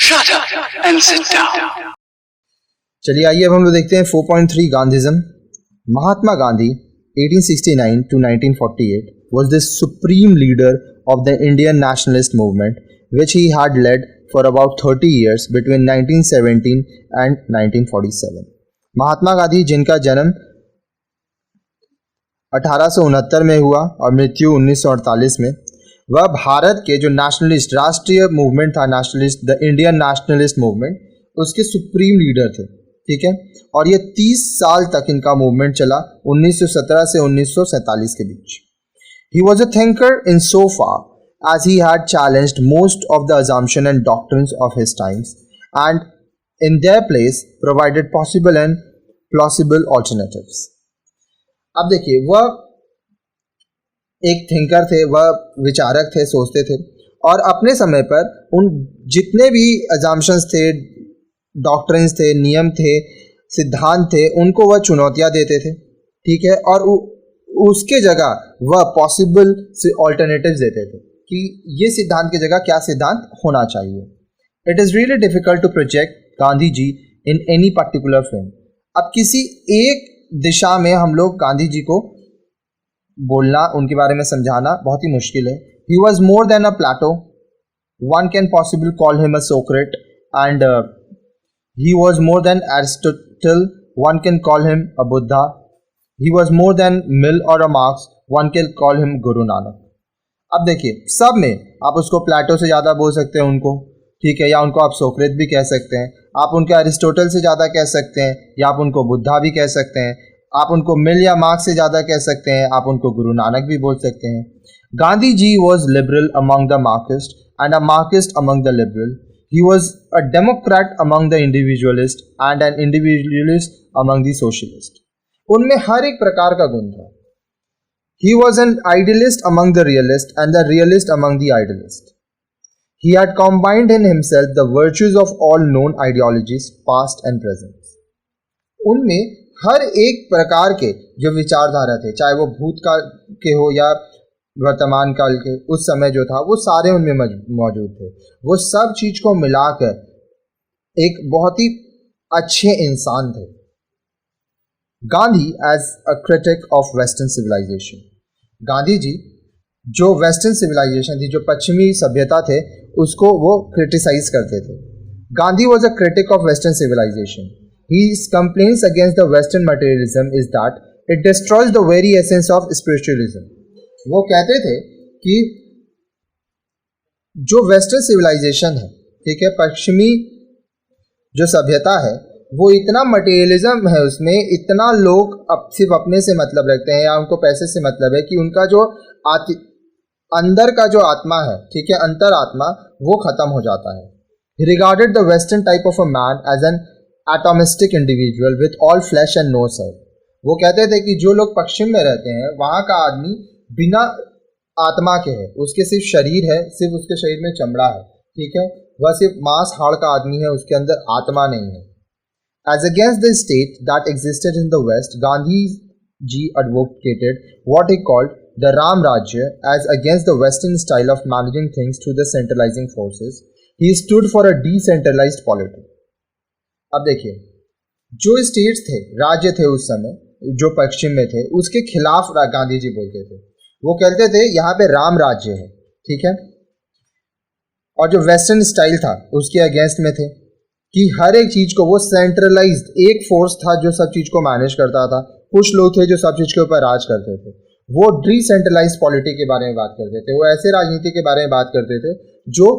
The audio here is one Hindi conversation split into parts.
Shut up and sit down. चलिए आइए अब हम लोग देखते हैं 4.3 गांधीज़म। Mahatma Gandhi 1869 to 1948 was the supreme leader of the Indian nationalist movement, which he had led for about 30 years between 1917 and 1947. Mahatma Gandhi, जिनका जन्म 1869 में हुआ और मृत्यु 1948 में, वह भारत के जो नेशनलिस्ट राष्ट्रीय मूवमेंट था, nationalist the Indian nationalist movement, उसके सुप्रीम लीडर थे। ठीक है, और ये 30 साल तक इनका मूवमेंट चला, 1917 से 1947 के बीच। He was a thinker in so far as he had challenged most of the assumptions and doctrines of his times, and in their place provided possible and plausible alternatives. अब देखिए, वह एक थिंकर थे, वह विचारक थे, सोचते थे, और अपने समय पर उन जितने भी assumptions थे, डॉक्ट्रिन्स थे, नियम थे, सिद्धांत थे, उनको वह चुनौतियां देते थे। ठीक है, और उसके जगह वह पॉसिबल से ऑल्टरनेटिव्स देते थे कि ये सिद्धांत की जगह क्या सिद्धांत होना चाहिए। It is really difficult to project Gandhi ji in any particular frame. अब किसी एक दिशा में हम लोग गांधी जी को बोलना, उनके बारे में समझाना बहुत ही मुश्किल है। He was more than a Plato, one can possible call him a Socrates, and he was more than Aristotle, one can call him a Buddha. He was more than Mill or a Marx, one can call him Guru Nanak. अब देखिए, सब में आप उसको प्लेटो से ज़्यादा बोल सकते हैं उनको, ठीक है, या उनको आप सोक्रेट भी कह सकते हैं, आप उनके अरिस्टोटल से ज़्यादा कह सकते हैं, या आप उनको बुद्धा भी कह सकते हैं, आप उनको मिल या मार्क्स से ज़्यादा कह सकते हैं, आप उनको गुरु नानक भी बोल सकते हैं। Gandhi ji was liberal among the Marxist and a Marxist among the liberal. He was a Democrat among the individualists and an individualist among the socialists. उनमें हर एक प्रकार का गुण था। He was an idealist among the realists and the realist among the idealists. He had combined in himself the virtues of all known ideologies, past and present. उनमें हर एक प्रकार के जो विचारधारा थे, चाहे वो भूतकाल के हो या वर्तमान काल के, उस समय जो था वो सारे उनमें मौजूद थे। वो सब चीज को मिलाकर एक बहुत ही अच्छे इंसान थे। Gandhi as a critic of western civilisation, Gandhi ji जो वेस्टर्न सिविलाइजेशन थी, जो पश्चिमी सभ्यता थे, उसको वो क्रिटिसाइज करते थे। Gandhi was a critic of western civilisation. His complaints against the Western materialism is that it destroys the very essence of spiritualism. वो कहते थे कि जो वेस्टर्न सिविलाइजेशन है, ठीक है, पश्चिमी जो सभ्यता है, वो इतना मटेरियलिज्म है उसमें, इतना लोग सिर्फ अपने से मतलब रखते हैं या उनको पैसे से मतलब है, कि उनका जो अंदर का जो आत्मा है, ठीक है, अंतरात्मा, वो खत्म हो जाता है. He regarded the Western type of a man as an atomistic individual with all flesh and no soul. वो कहते थे कि जो लोग पश्चिम में रहते हैं, वहाँ का आदमी बिना आत्मा के है, उसके सिर्फ शरीर है, सिर्फ उसके शरीर में चमड़ा है, ठीक है, वह सिर्फ मांस हाड़ का आदमी है, उसके अंदर आत्मा नहीं है. As against the state that existed in the West, Gandhi ji advocated what he called the Ram Rajya as against the Western style of managing things through the centralizing forces. He stood for a decentralized polity. अब देखिए, जो स्टेट्स थे, राज्य थे उस समय, जो पश्चिम में थे, उसके खिलाफ गांधी जी बोलते थे। वो कहते थे यहाँ पे राम राज्य है, ठीक है, और जो वेस्टर्न स्टाइल था उसके अगेंस्ट में थे कि हर एक चीज को वो सेंट्रलाइज्ड एक फोर्स था जो सब चीज को मैनेज करता था, कुछ लोग थे जो सब चीज के ऊपर राज करते थे। वो डिसेंट्रलाइज्ड पॉलिटी के बारे में बात करते थे, वो ऐसे राजनीति के बारे में बात करते थे जो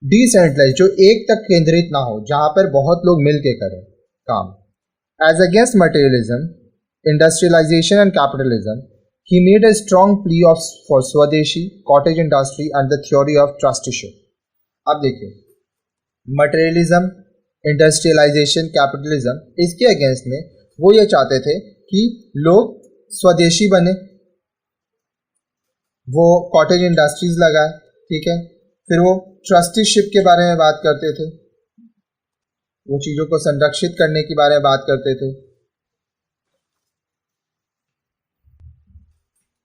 डिसेंट्रलाइज, जो एक तक केंद्रित ना हो, जहां पर बहुत लोग मिल के करें काम. As against materialism, industrialisation and capitalism, he made a strong plea for swadeshi, cottage industry and the theory of trusteeship. अब देखिए, मटेरियलिज्म, इंडस्ट्रियलाइजेशन, कैपिटलिज्म, इसके अगेंस्ट में वो ये चाहते थे कि लोग स्वदेशी बने, वो कॉटेज इंडस्ट्रीज लगाए, ठीक है, फिर वो ट्रस्टीशिप के बारे में बात करते थे, वो चीज़ों को संरक्षित करने के बारे में बात करते थे.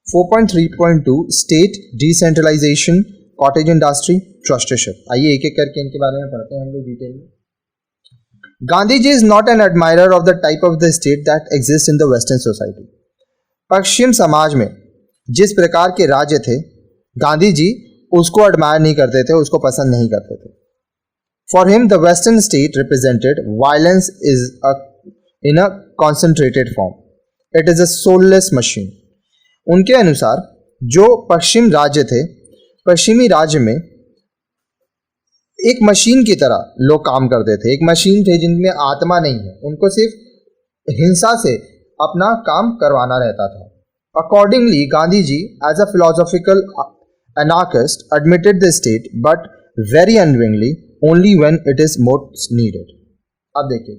4.3.2 State decentralization, cottage industry, trusteeship. आइए एक एक करके इनके बारे में पढ़ते हैं हम लोग डिटेल में। Gandhi ji is not an admirer of the type of the state that exist in the western society. पश्चिम समाज में जिस प्रकार के राज्य थे, गांधी जी उसको एडमायर नहीं करते थे, उसको पसंद नहीं करते थे। For him the western state represented violence is in a concentrated form, it is a soulless machine. उनके अनुसार जो पश्चिम राज्य थे, पश्चिमी राज्य में एक मशीन की तरह लोग काम करते थे, एक मशीन थे जिनमें आत्मा नहीं है, उनको सिर्फ हिंसा से अपना काम करवाना रहता था। Accordingly Gandhi ji as a philosophical anarchist admitted the state but very unwillingly only when it is most needed। अब देखिए,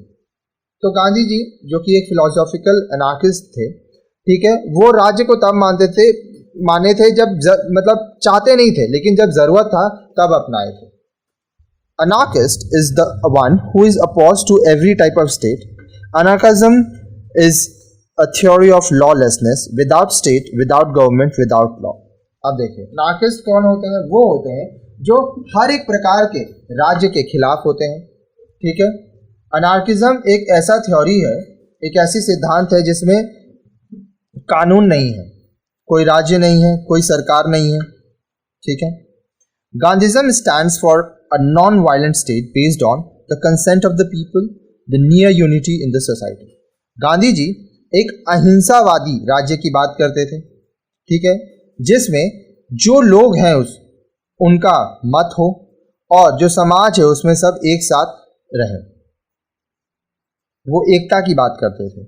तो गांधी जी जो कि एक फिलोसॉफिकल एनार्किस्ट थे, ठीक है, वो राज्य को तब माने थे जब मतलब चाहते नहीं थे, लेकिन जब जरूरत था तब अपनाए थे। Anarchist is the one who is opposed to every type of state. Anarchism is a theory of lawlessness, without state, without government, without law। अब देखिए, अनार्किस्ट कौन होते हैं? वो होते हैं जो हर एक प्रकार के राज्य के खिलाफ होते हैं, ठीक है। अनार्किज्म एक ऐसा थ्योरी है, एक ऐसी सिद्धांत है जिसमें कानून नहीं है, कोई राज्य नहीं है, कोई सरकार नहीं है, ठीक है। Gandhism stands for a non-violent state based on the consent of the people, the near unity in the society। Gandhi ji एक अहिंसावादी राज्य की बात करते थे, ठीक है, जिसमें जो लोग हैं उनका मत हो और जो समाज है उसमें सब एक साथ रहे, वो एकता की बात करते थे।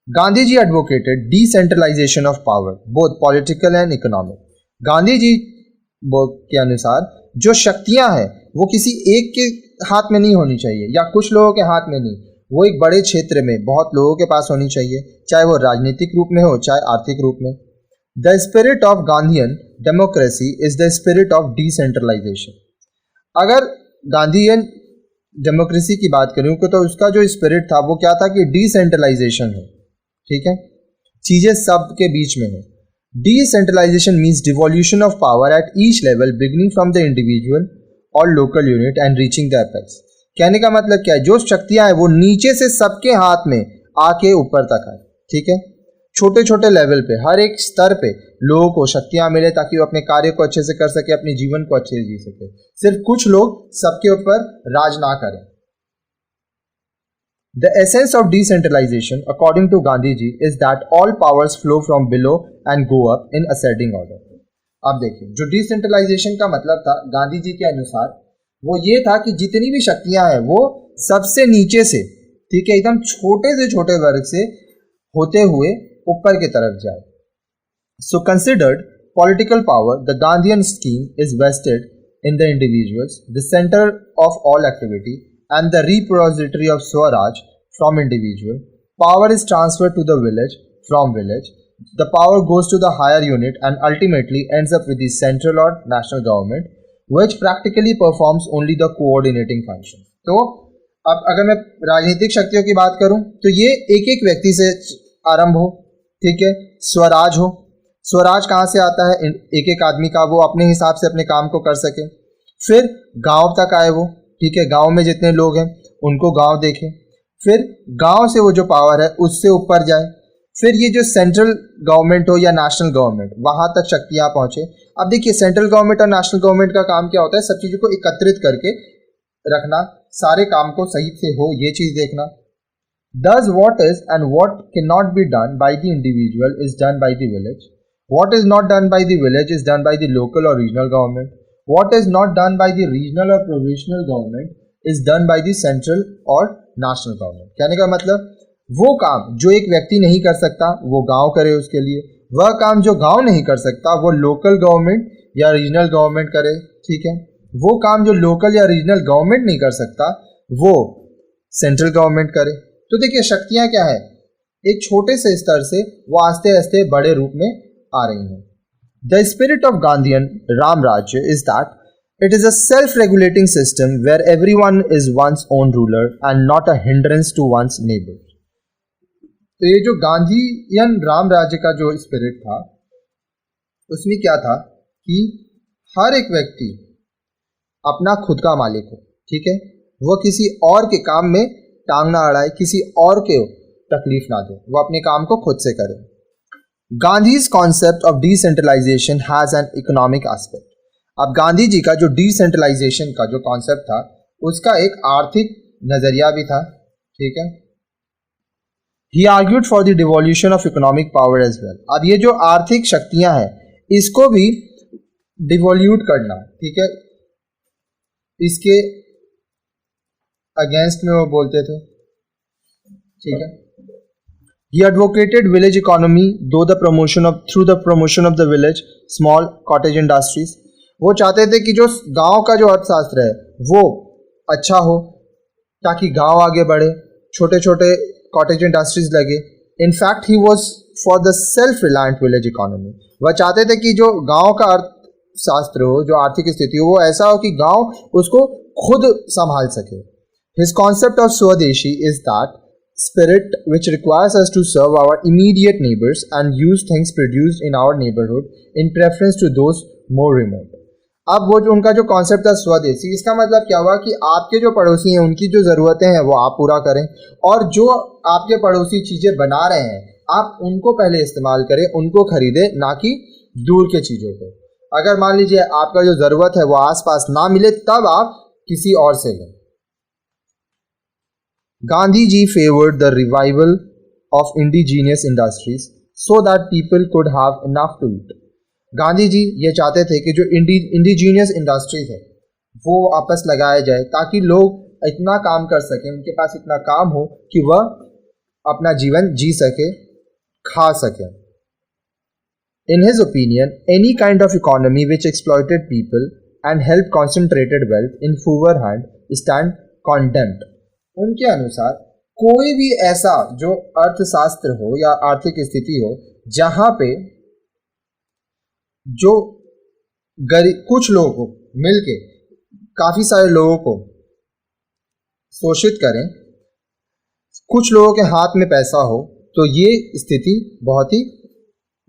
Gandhi ji advocated decentralisation of power both political and economic. Gandhi ji के अनुसार जो शक्तियां हैं वो किसी एक के हाथ में नहीं होनी चाहिए या कुछ लोगों के हाथ में नहीं, वो एक बड़े क्षेत्र में बहुत लोगों के पास होनी चाहिए, चाहे वो राजनीतिक रूप में हो चाहे आर्थिक रूप में। The spirit of Gandhian democracy is the spirit of decentralisation. अगर गांधीयन डेमोक्रेसी की बात करूं तो उसका जो स्पिरिट था वो क्या था कि डिसेंट्रलाइजेशन हो, ठीक है, चीजें सबके बीच में हो। Decentralisation means devolution of power at each level beginning from the individual और local unit and reaching the apex. कहने का मतलब क्या है? जो शक्तियां हैं वो नीचे से सबके हाथ में आके ऊपर तक आए, ठीक है, छोटे छोटे लेवल पे, हर एक स्तर पे लोगों को शक्तियां मिले ताकि वो अपने कार्य को अच्छे से कर सके, अपने जीवन को अच्छे से जी सके। सिर्फ कुछ लोग सबके ऊपर राज ना करें। The essence of decentralization, according to Gandhi ji, is that all powers flow from below and go up in ascending order। अब देखिए, जो डिसेंट्रलाइजेशन का मतलब था गांधी जी के अनुसार वो ये था कि जितनी भी शक्तियां हैं वो सबसे नीचे से, ठीक है, एकदम छोटे से छोटे वर्ग से होते हुए ऊपर की तरफ जाए। So considered political power, the Gandhian scheme is vested in the individuals, the center of all activity, and the repository of Swaraj from individual. Power is transferred to the village, from village. The power goes to the higher unit and ultimately ends up with the central or national government, which practically performs only the coordinating function। तो अब अगर मैं राजनीतिक शक्तियों की बात करूं तो ये एक एक व्यक्ति से आरंभ हो, ठीक है, स्वराज हो। स्वराज कहाँ से आता है? एक एक आदमी का, वो अपने हिसाब से अपने काम को कर सके। फिर गांव तक आए वो, ठीक है, गांव में जितने लोग हैं उनको गांव देखे, फिर गांव से वो जो पावर है उससे ऊपर जाए, फिर ये जो सेंट्रल गवर्नमेंट हो या नेशनल गवर्नमेंट, वहां तक शक्तियां पहुंचे। अब देखिए, सेंट्रल गवर्नमेंट और नेशनल गवर्नमेंट का काम क्या होता है? सब चीजों को एकत्रित करके रखना, सारे काम को सही से हो ये चीज देखना। Thus what is and what cannot be done by the individual is done by the village. What is not done by the village is done by the local or regional government. What is not done by the regional or provincial government is done by the central or national government। कहने का मतलब वो काम जो एक व्यक्ति नहीं कर सकता वो गांव करे उसके लिए, वह काम जो गांव नहीं कर सकता वो लोकल गवर्नमेंट या रीजनल गवर्नमेंट करे, ठीक है, वो काम जो लोकल या रीजनल गवर्नमेंट नहीं कर सकता वो सेंट्रल गवर्नमेंट करे। तो देखिए, शक्तियां क्या है? एक छोटे से स्तर से वो आस्ते आस्ते बड़े रूप में आ रही हैं। The spirit of Gandhian Ram Rajya is that it is a self-regulating system where everyone is one's own ruler and not a hindrance to one's neighbor। तो ये जो गांधीयन राम राज्य का जो स्पिरिट था उसमें क्या था कि हर एक व्यक्ति अपना खुद का मालिक हो, ठीक है, वो किसी और के काम में टांग ना अड़ाए, किसी और के तकलीफ ना दे, वो अपने काम को खुद से करे। Gandhi's concept of decentralisation has an economic aspect. अब गांधी जी का जो डिसेंट्रलाइजेशन का जो कॉन्सेप्ट था उसका एक आर्थिक नजरिया भी था, ठीक है। He argued for the devolution of economic power as well. अब ये जो आर्थिक शक्तियां हैं इसको भी डिवोल्यूट करना, ठीक है, इसके अगेंस्ट में वो बोलते थे, ठीक है। He advocated village economy through the promotion of the village small cottage industries. वो चाहते थे कि जो गांव का जो अर्थशास्त्र है वो अच्छा हो ताकि गांव आगे बढ़े, छोटे छोटे कॉटेज इंडस्ट्रीज लगे। In fact he was for the self reliant village economy. वह चाहते थे कि जो गांव का अर्थशास्त्र हो, जो आर्थिक स्थिति हो, वो ऐसा हो कि गांव उसको खुद संभाल सके। His concept of Swadeshi is that spirit which requires us to serve our immediate neighbors and use things produced in our neighborhood in preference to those more remote. अब वो जो उनका जो कॉन्सेप्ट था स्वदेशी, इसका मतलब क्या हुआ कि आपके जो पड़ोसी हैं उनकी जो ज़रूरतें हैं वो आप पूरा करें, और जो आपके पड़ोसी चीज़ें बना रहे हैं आप उनको पहले इस्तेमाल करें, उनको खरीदें, ना कि दूर के चीज़ों को। अगर मान लीजिए आपका जो ज़रूरत है वो आसपास ना मिले तब आप किसी और से लें। Gandhi ji favored the revival of indigenous industries so that people could have enough to eat. Gandhi ji ये चाहते थे कि जो इंडिजीनियस इंडस्ट्रीज है वो वापस लगाया जाए ताकि लोग इतना काम कर सकें, उनके पास इतना काम हो कि वह अपना जीवन जी सके, खा सके। In his opinion, any kind of economy which exploited people and helped concentrated wealth in fewer hands stand condemned. उनके अनुसार कोई भी ऐसा जो अर्थशास्त्र हो या आर्थिक स्थिति हो जहां पे जो कुछ लोग मिलके काफी सारे लोगों को शोषित करें, कुछ लोगों के हाथ में पैसा हो, तो ये स्थिति बहुत ही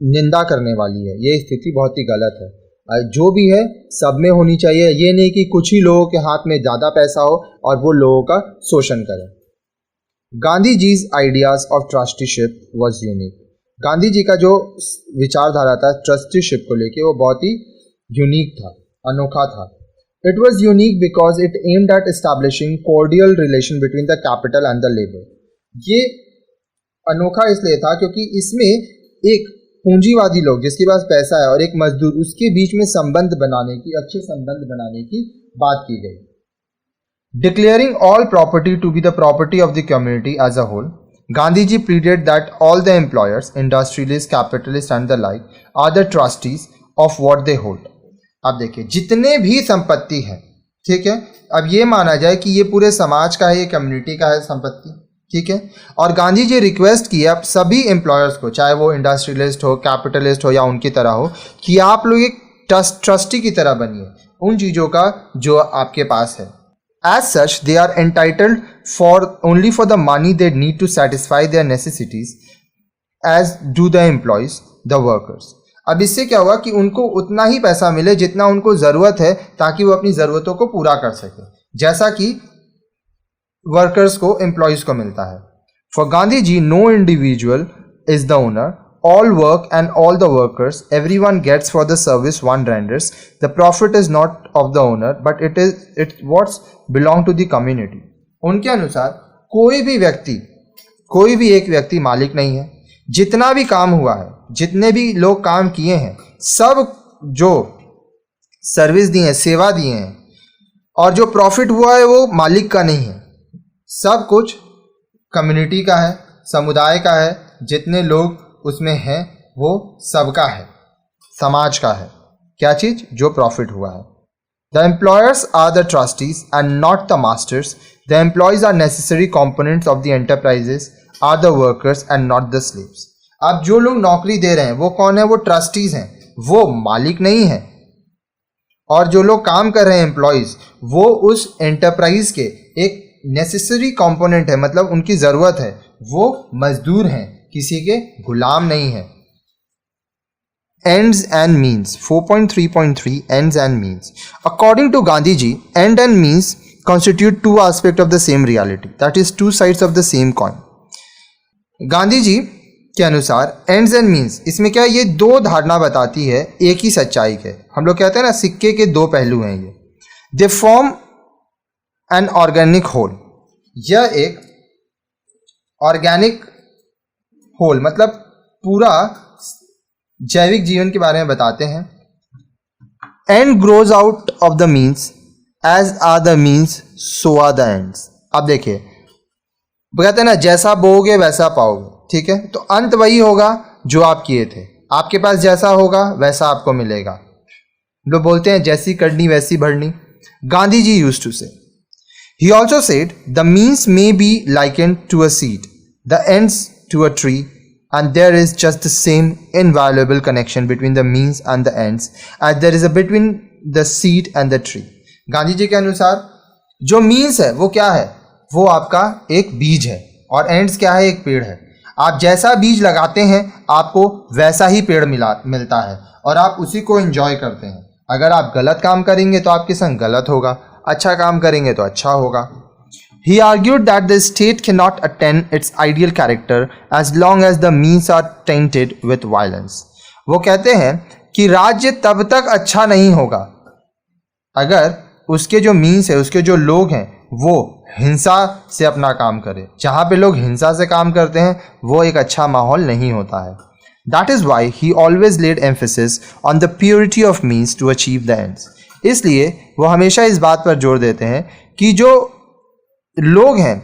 निंदा करने वाली है, ये स्थिति बहुत ही गलत है। जो भी है सब में होनी चाहिए, ये नहीं कि कुछ ही लोगों के हाथ में ज़्यादा पैसा हो और वो लोगों का शोषण करें। Gandhi ji's ideas of trusteeship was unique. Gandhi ji का जो विचारधारा था ट्रस्टीशिप को लेके वो बहुत ही यूनिक था, अनोखा था। It was unique because it aimed at establishing cordial relation between the capital and the labour. ये अनोखा इसलिए था क्योंकि इसमें एक पूंजीवादी लोग जिसके पास पैसा है और एक मजदूर, उसके बीच में संबंध बनाने की, अच्छे संबंध बनाने की बात की गई। Declaring all property to be the property of the community as a whole, Gandhi ji pleaded that all the employers, industrialist, capitalist and the like are the trustees of what they hold. अब देखिए जितने भी संपत्ति है, ठीक है, अब ये माना जाए कि ये पूरे समाज का है, ये कम्युनिटी का है संपत्ति, ठीक है। और गांधी जी रिक्वेस्ट किया सभी एम्प्लॉयर्स को, चाहे वो इंडस्ट्रियलिस्ट हो, कैपिटलिस्ट हो या उनकी तरह हो, कि आप लोग एक ट्रस्टी की तरह बनिए उन चीज़ों का जो आपके पास है। As such they are entitled for only for the money they need to satisfy their necessities as do the employees the workers. अब इससे क्या हुआ कि उनको उतना ही पैसा मिले जितना उनको ज़रूरत है ताकि वो अपनी ज़रूरतों को पूरा कर सके, जैसा कि वर्कर्स को, एम्प्लॉयज को मिलता है। For Gandhi ji no individual is the owner, all work and all the workers, everyone gets for the service one renders, the profit is not of the owner but it what's belong to the community. उनके अनुसार कोई भी एक व्यक्ति मालिक नहीं है। जितना भी काम हुआ है, जितने भी लोग काम किए हैं, सब जो सर्विस दी है, सेवा दिए हैं, और जो प्रॉफिट हुआ है वो मालिक का नहीं है, सब कुछ कम्युनिटी का है, समुदाय का है। जितने लोग उसमें हैं वो सबका है, समाज का है। क्या चीज़? जो प्रॉफिट हुआ है। The employers are the trustees and not the masters, the employees are necessary components of the enterprises are the workers and not the slaves. अब जो लोग नौकरी दे रहे हैं वो कौन है? वो ट्रस्टीज हैं, वो मालिक नहीं है। और जो लोग काम कर रहे हैं, एम्प्लॉयज, वो उस एंटरप्राइज के एक नेसेसरी कंपोनेंट है, मतलब उनकी ज़रूरत है, वो मजदूर हैं, किसी के गुलाम नहीं है। ends and means. 4.3.3 ends and means. According to Gandhi ji, end and means constitute two aspects of the same reality, that is two sides of the same coin. Gandhi ji के अनुसार एंड्स एंड मीन्स, इसमें क्या है, ये दो धारणा बताती है एक ही सच्चाई के. हम लोग कहते हैं ना, सिक्के के दो पहलू हैं ये. They form an organic whole. यह एक ऑर्गेनिक होल मतलब पूरा जैविक जीवन के बारे में बताते हैं. End grows out of the means as are the means so are the ends. अब देखिए, कहते हैं ना, जैसा बोओगे वैसा पाओगे. ठीक है, तो अंत वही होगा जो आप किए थे. आपके पास जैसा होगा वैसा आपको मिलेगा. लोग बोलते हैं जैसी करनी वैसी भरनी. गांधी जी यूज्ड टू से. He also said the means may be likened to a seed, the ends to a tree, and there is just the same inviolable connection between the means and the ends as there is a between the seed and the tree. Gandhi ji के अनुसार जो मीन्स है वो क्या है, वो आपका एक बीज है, और एंड्स क्या है, एक पेड़ है. आप जैसा बीज लगाते हैं आपको वैसा ही पेड़ मिलता है, और आप उसी को एंजॉय करते हैं. अगर आप गलत काम करेंगे तो आपके संग गलत होगा, अच्छा काम करेंगे तो अच्छा होगा. He argued that the state cannot attain its ideal character as long as the means are tainted with violence. वो कहते हैं कि राज्य तब तक अच्छा नहीं होगा अगर उसके जो मीन्स है, उसके जो लोग हैं, वो हिंसा से अपना काम करें. जहाँ पे लोग हिंसा से काम करते हैं वो एक अच्छा माहौल नहीं होता है. That is why he always laid emphasis on the purity of means to achieve the ends. इसलिए वो हमेशा इस बात पर जोर देते हैं कि जो लोग हैं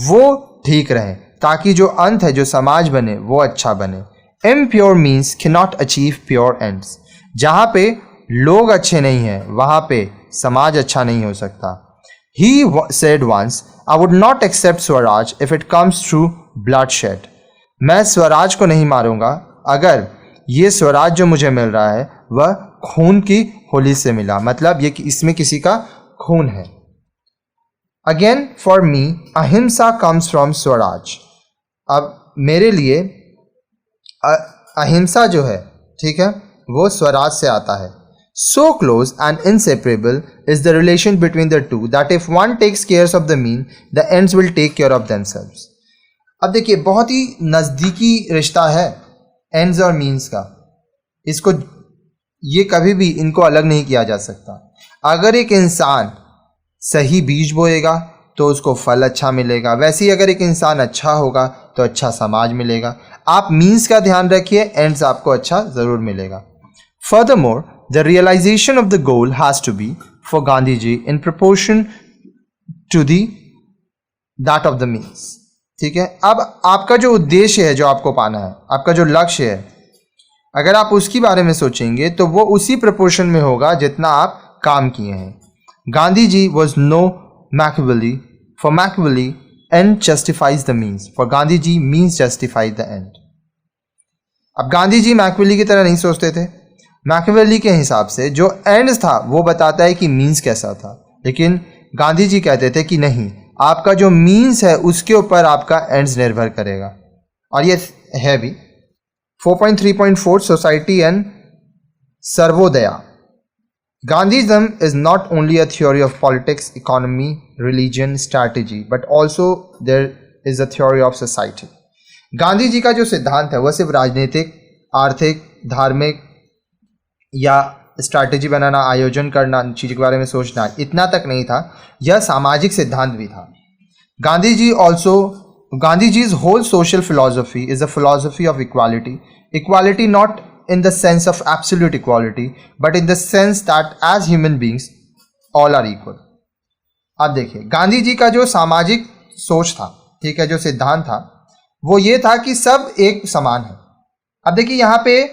वो ठीक रहें, ताकि जो अंत है, जो समाज बने, वो अच्छा बने. Impure means cannot achieve pure ends. जहाँ पे लोग अच्छे नहीं हैं वहाँ पे समाज अच्छा नहीं हो सकता. He said once, I would not accept Swaraj if it comes through bloodshed. मैं स्वराज को नहीं मारूंगा अगर ये स्वराज जो मुझे मिल रहा है वह खून की होली से मिला, मतलब ये कि इसमें किसी का खून है. Again for me, अहिंसा comes from स्वराज. अब मेरे लिए अहिंसा जो है, ठीक है, वो स्वराज से आता है. So close and inseparable is the relation between the two that if one takes care of the mean, the ends will take care of themselves. अब देखिए, बहुत ही नज़दीकी रिश्ता है एंड्स और मीन्स का. इसको ये कभी भी इनको अलग नहीं किया जा सकता. अगर एक इंसान सही बीज बोएगा तो उसको फल अच्छा मिलेगा, वैसे ही अगर एक इंसान अच्छा होगा तो अच्छा समाज मिलेगा. आप मीन्स का ध्यान रखिए, एंड्स आपको अच्छा ज़रूर मिलेगा. Furthermore, the realization of the goal has to be for Gandhi ji in proportion to that of the means. ठीक है, अब आपका जो उद्देश्य है, जो आपको पाना है, आपका जो लक्ष्य है, अगर आप उसके बारे में सोचेंगे तो वो उसी प्रपोर्शन में होगा जितना आप काम किए हैं. गांधी जी was no Machiavelli. For Machiavelli, end justifies the means. For Gandhi ji, means justify the end. अब गांधी जी मैकियावेली की तरह नहीं सोचते थे. मैकियावेली के हिसाब से जो एंड्स था वो बताता है कि मीन्स कैसा था, लेकिन गांधी जी कहते थे कि नहीं, आपका जो मीन्स है उसके ऊपर आपका एंड्स निर्भर करेगा. और ये है भी. 4.3.4 society and Sarvodaya. Gandhism is not only a theory of politics, economy, religion, strategy, but also there is a theory of society. Gandhi ji का जो सिद्धांत है वह सिर्फ राजनीतिक, आर्थिक, धार्मिक या स्ट्रैटेजी बनाना, आयोजन करना, चीज़ों के बारे में सोचना, इतना तक नहीं था. यह सामाजिक सिद्धांत भी था. Gandhi ji's whole social philosophy is a philosophy of equality. Equality not in the sense of absolute equality, but in the sense that as human beings all are equal. अब देखिए, गांधी जी का जो सामाजिक सोच था, ठीक है, जो सिद्धांत था, वो ये था कि सब एक समान है. अब देखिए, यहाँ पे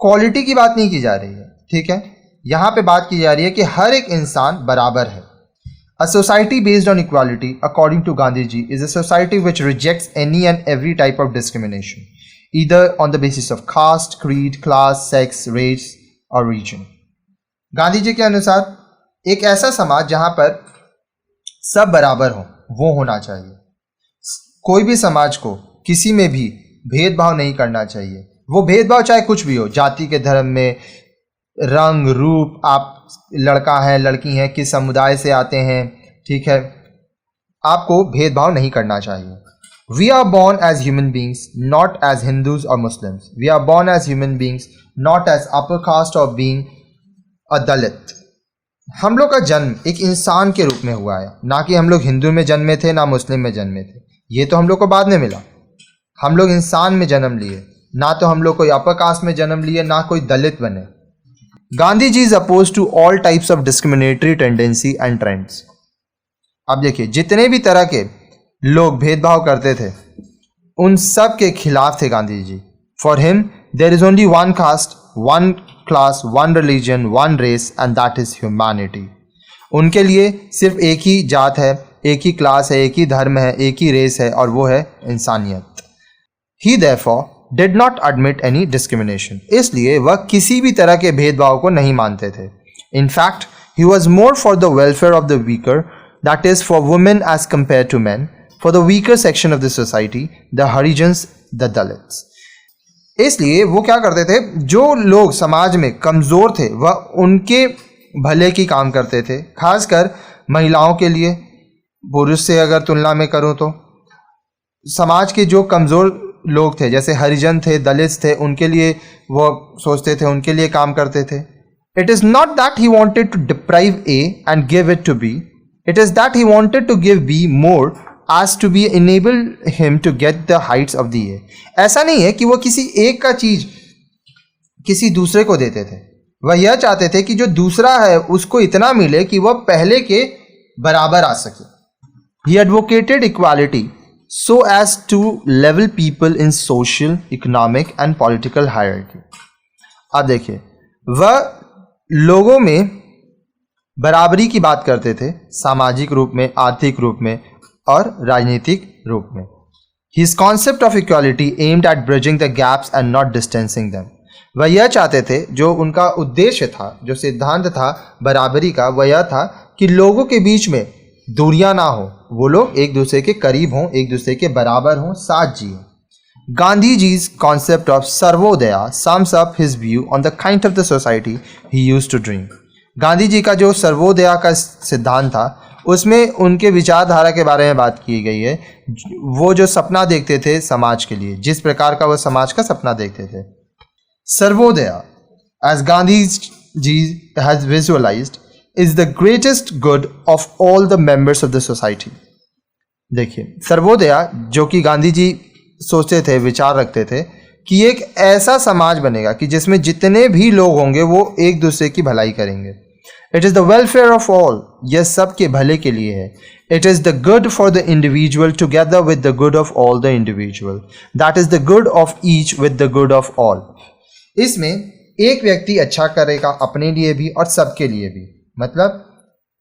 क्वालिटी की बात नहीं की जा रही है, ठीक है, यहाँ पे बात की जा रही है कि हर एक इंसान बराबर है. A society based on equality, according to Gandhiji, is a society which rejects any and every type of discrimination, either on the basis of caste, creed, class, sex, race or region. Gandhi ji के अनुसार एक ऐसा समाज जहां पर सब बराबर हो, वो होना चाहिए. कोई भी समाज को किसी में भी भेदभाव नहीं करना चाहिए. वो भेदभाव चाहे कुछ भी हो, जाति के, धर्म में, रंग रूप, आप लड़का है लड़की हैं, किस समुदाय से आते हैं, ठीक है, आपको भेदभाव नहीं करना चाहिए। We are born as human beings not as Hindus और Muslims. We are born as human beings not as upper caste और बीइंग अ दलित। हम लोग का जन्म एक इंसान के रूप में हुआ है, ना कि हम लोग हिंदू में जन्मे थे ना मुस्लिम में जन्मे थे। ये तो हम लोग को बाद में मिला। हम लोग इंसान में जन्म लिए, ना तो हम लोग कोई अपर कास्ट में जन्म लिए, ना कोई दलित बने। Gandhi ji is oppose to all types of discriminatory tendency and trends. अब देखिए, जितने भी तरह के लोग भेदभाव करते थे उन सब के खिलाफ थे Gandhi ji. For him there is only one caste, one class, one religion, one race and that is humanity. उनके लिए सिर्फ एक ही जात है, एक ही क्लास है, एक ही धर्म है, एक ही रेस है, और वो है इंसानियत। He therefore did not admit any discrimination. इसलिए वह किसी भी तरह के भेदभाव को नहीं मानते थे। In fact he was more for the welfare of the weaker, that is for women as compare to man, for the weaker section of the society, the Harijans, the Dalits. इसलिए वो क्या करते थे, जो लोग समाज में कमज़ोर थे वह उनके भले की काम करते थे, खासकर महिलाओं के लिए। पुरुष से अगर तुलना में करूं तो समाज के जो कमज़ोर लोग थे, जैसे हरिजन थे, दलित थे, उनके लिए वो सोचते थे, उनके लिए काम करते थे। It is not that he wanted to deprive A and give it to B, it is that he wanted to give B more as to be enable him to get the heights of the A। ऐसा नहीं है कि वो किसी एक का चीज किसी दूसरे को देते थे, वह यह चाहते थे कि जो दूसरा है उसको इतना मिले कि वह पहले के बराबर आ सके। He advocated equality so as to level people in social, economic and political hierarchy। अब देखिए, वह लोगों में बराबरी की बात करते थे, सामाजिक रूप में, आर्थिक रूप में और राजनीतिक रूप में। His concept of equality aimed at bridging the gaps and not distancing them। वह यह चाहते थे, जो उनका उद्देश्य था, जो सिद्धांत था बराबरी का, वह यह था कि लोगों के बीच में दूरियां ना हो, वो लोग एक दूसरे के करीब हों, एक दूसरे के बराबर हों, साथ जिए। Gandhi जी's concept of Sarvodaya sums up his view on the kind of the society he used to dream। Gandhi ji का जो सर्वोदया का सिद्धांत था, उसमें उनके विचारधारा के बारे में बात की गई है। वो जो सपना देखते थे समाज के लिए, जिस प्रकार का वो समाज का सपना देखते थे। सर्वोदया, as Gandhi ji has visualized, is the greatest good of all the members of the society। देखिए, सर्वोदया जो कि गांधी जी सोचते थे, विचार रखते थे कि एक ऐसा समाज बनेगा कि जिसमें जितने भी लोग होंगे वो एक दूसरे की भलाई करेंगे। It is the welfare of all, यह सब के भले के लिए है। It is the good for the individual together with the good of all the individual, that is the good of each with the good of all. इसमें एक व्यक्ति अच्छा करेगा अपने लिए भी और सबके लिए भी, मतलब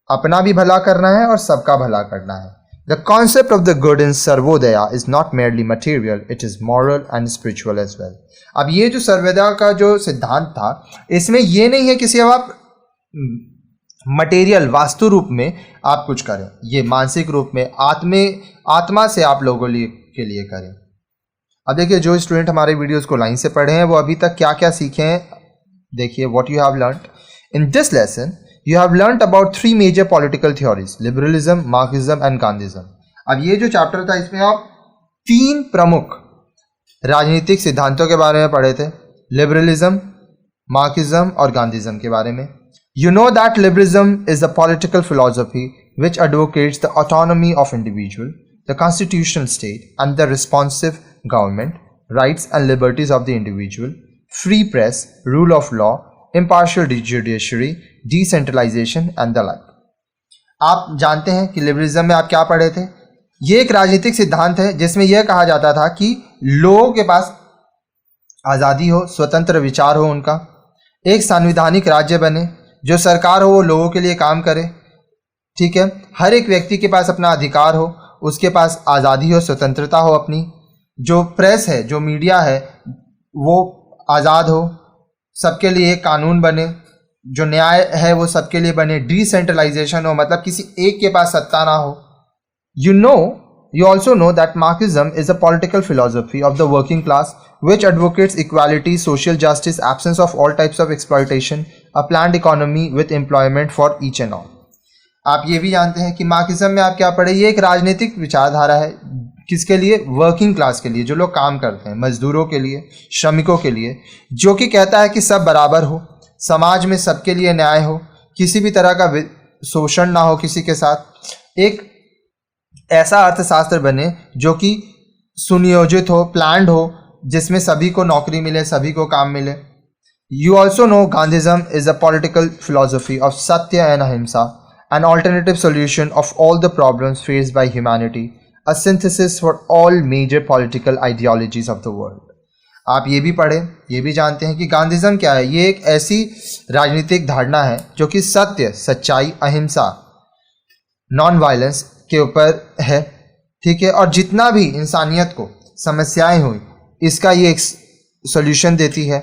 अपना भी भला करना है और सबका भला करना है। The concept of the good in Sarvodaya is not merely material, it is moral and spiritual as well. अब ये जो सर्वोदया का जो सिद्धांत था, इसमें ये नहीं है कि सिर्फ आप मटेरियल वास्तु रूप में आप कुछ करें, ये मानसिक रूप में आत्मा से आप लोगों के लिए करें। अब देखिए, जो स्टूडेंट हमारे वीडियोस को लाइन से पढ़े हैं वो अभी तक क्या क्या सीखे हैं। देखिए, what you have learned in this lesson, you have learned about 3 major political theories, liberalism, Marxism and Gandhism. अब ये जो चैप्टर था, इसमें आप 3 प्रमुख राजनीतिक सिद्धांतों के बारे में पढ़े थे, लिबरलिज्म, मार्क्सिज्म और गांधीज्म के बारे में। You know that liberalism is the political philosophy which advocates the autonomy of individual, the constitutional state and the responsive government, rights and liberties of the individual, free press, rule of law, impartial judiciary, decentralization and the like। आप जानते हैं कि लिबरलिज्म में आप क्या पढ़े थे। ये एक राजनीतिक सिद्धांत है जिसमें यह कहा जाता था कि लोगों के पास आज़ादी हो, स्वतंत्र विचार हो, उनका एक संवैधानिक राज्य बने, जो सरकार हो वो लोगों के लिए काम करे, ठीक है, हर एक व्यक्ति के पास अपना अधिकार हो, उसके पास आज़ादी हो, स्वतंत्रता हो अपनी, जो प्रेस है, जो मीडिया है वो आज़ाद हो, सबके लिए एक कानून बने, जो न्याय है वो सबके लिए बने, डिसेंट्रलाइजेशन हो, मतलब किसी एक के पास सत्ता ना हो। You know You also know that Marxism is a political philosophy of the working class which advocates equality, social justice, absence of all types of exploitation, a planned economy with employment for each and all. आप ये भी जानते हैं कि मार्क्सिज्म में आप क्या पढ़े, ये एक राजनीतिक विचारधारा है। किसके लिए? वर्किंग क्लास के लिए, जो लोग काम करते हैं, मजदूरों के लिए, श्रमिकों के लिए, जो कि कहता है कि सब बराबर हो, समाज में सबके लिए न्याय हो, किसी भी तरह का शोषण ना हो किसी के साथ। एक ऐसा अर्थशास्त्र बने जो कि सुनियोजित हो, प्लान्ड हो, जिसमें सभी को नौकरी मिले, सभी को काम मिले। You also know Gandhism is a political philosophy of satya and ahimsa, an alternative solution of all the problems faced by humanity, a synthesis for all major political ideologies of the world. आप ये भी पढ़े, ये भी जानते हैं कि गांधीज्म क्या है। ये एक ऐसी राजनीतिक धारणा है जो कि सत्य, सच्चाई, अहिंसा, नॉन वायलेंस के ऊपर है, ठीक है, और जितना भी इंसानियत को समस्याएं हुई इसका ये एक सॉल्यूशन देती है,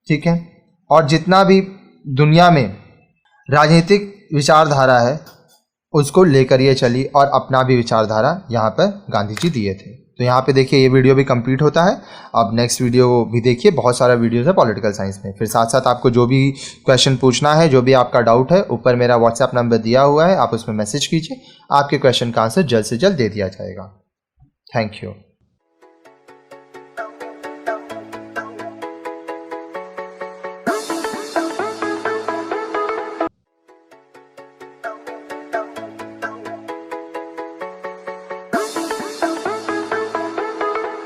ठीक है, और जितना भी दुनिया में राजनीतिक विचारधारा है उसको लेकर ये चली और अपना भी विचारधारा यहाँ पर गांधी जी दिए थे। तो यहाँ पे देखिए ये वीडियो भी कंप्लीट होता है। अब नेक्स्ट वीडियो भी देखिए, बहुत सारा वीडियोस है पॉलिटिकल साइंस में। फिर साथ साथ आपको जो भी क्वेश्चन पूछना है, जो भी आपका डाउट है, ऊपर मेरा व्हाट्सएप नंबर दिया हुआ है, आप उसमें मैसेज कीजिए, आपके क्वेश्चन का आंसर जल्द से जल्द दे दिया जाएगा। Thank you.